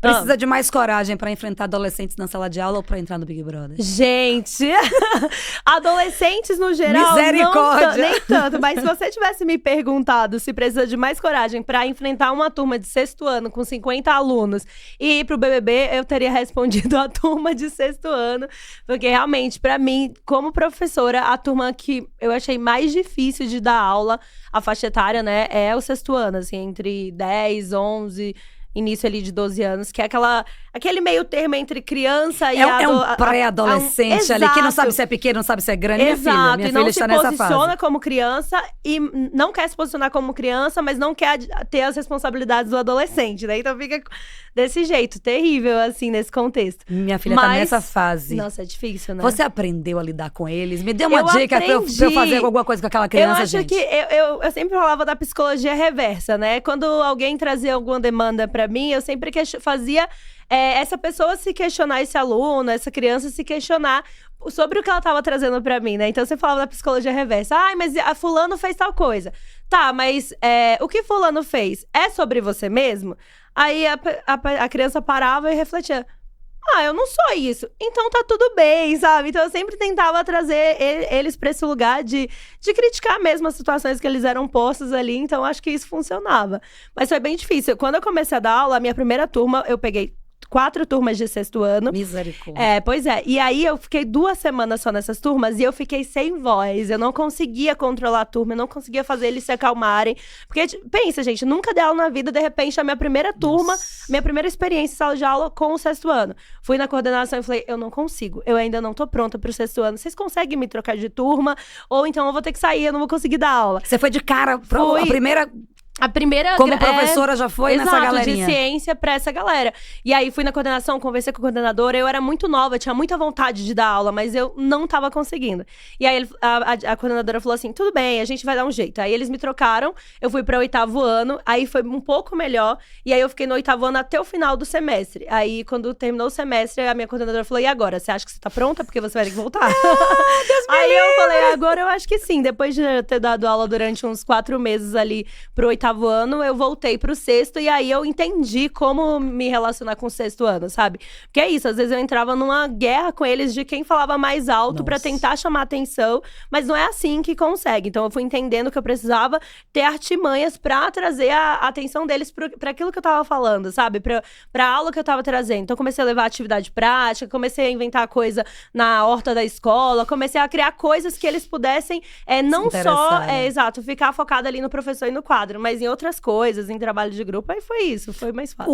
Precisa de mais coragem pra enfrentar adolescentes na sala de aula ou pra entrar no Big Brother? Gente, adolescentes no geral, Misericórdia! Nem tanto. Mas se você tivesse me perguntado se precisa de mais coragem pra enfrentar uma turma de 6º ano com 50 alunos e ir pro BBB, eu teria respondido a turma de 6º ano. Porque realmente, pra mim, como professora, a turma que eu achei mais difícil de dar aula, a faixa etária, né, é o 6º ano, assim, entre 10, 11... início ali de 12 anos, que é aquele meio termo entre criança e é um pré-adolescente ali, que não sabe se é pequeno, não sabe se é grande. Exato, Minha filha está nessa fase. Não se posiciona como criança e não quer se posicionar como criança, mas não quer ter as responsabilidades do adolescente, né? Então fica desse jeito, terrível, assim, nesse contexto. Minha filha tá nessa fase. Nossa, é difícil, né? Você aprendeu a lidar com eles? Me dê uma dica pra eu fazer alguma coisa com aquela criança, gente. Eu acho que eu sempre falava da psicologia reversa, né? Quando alguém trazia alguma demanda pra mim, eu sempre fazia essa pessoa se questionar, esse aluno, essa criança se questionar sobre o que ela tava trazendo pra mim, né? Então você falava da psicologia reversa. Ai, mas a fulano fez tal coisa. Tá, mas o que fulano fez? É sobre você mesmo? Aí a criança parava e refletia. Ah, eu não sou isso. Então tá tudo bem, sabe? Então eu sempre tentava trazer eles pra esse lugar de criticar mesmo as situações que eles eram postos ali. Então acho que isso funcionava. Mas foi bem difícil. Quando eu comecei a dar aula, a minha primeira turma, eu peguei 4 turmas de 6º ano. Misericórdia. Pois é. E aí, eu fiquei 2 semanas só nessas turmas e eu fiquei sem voz. Eu não conseguia controlar a turma, eu não conseguia fazer eles se acalmarem. Porque, pensa, gente, nunca dei aula na vida, de repente, a minha primeira turma, minha primeira experiência em sala de aula com o 6º ano. Fui na coordenação e falei, eu não consigo, eu ainda não tô pronta pro 6º ano. Vocês conseguem me trocar de turma? Ou então eu vou ter que sair, eu não vou conseguir dar aula. Você foi de cara a primeira… Como professora já foi nessa galerinha. De ciência pra essa galera. E aí, fui na coordenação, conversei com a coordenadora. Eu era muito nova, tinha muita vontade de dar aula, mas eu não tava conseguindo. E aí, a coordenadora falou assim, tudo bem, a gente vai dar um jeito. Aí, eles me trocaram, eu fui pra 8º ano. Aí, foi um pouco melhor. E aí, eu fiquei no 8º ano até o final do semestre. Aí, quando terminou o semestre, a minha coordenadora falou, e agora? Você acha que você tá pronta? Porque você vai ter que voltar. Aí, eu falei, agora eu acho que sim. Depois de ter dado aula durante uns 4 meses ali pro 8º ano, eu voltei pro 6º e aí eu entendi como me relacionar com o 6º ano, sabe? Porque é isso, às vezes eu entrava numa guerra com eles de quem falava mais alto pra tentar chamar atenção, mas não é assim que consegue. Então eu fui entendendo que eu precisava ter artimanhas pra trazer a atenção deles pra aquilo que eu tava falando, sabe? Pra aula que eu tava trazendo. Então comecei a levar atividade prática, comecei a inventar coisa na horta da escola, comecei a criar coisas que eles pudessem não só, exato, ficar focado ali no professor e no quadro, mas em outras coisas, em trabalho de grupo, aí foi isso, foi mais fácil.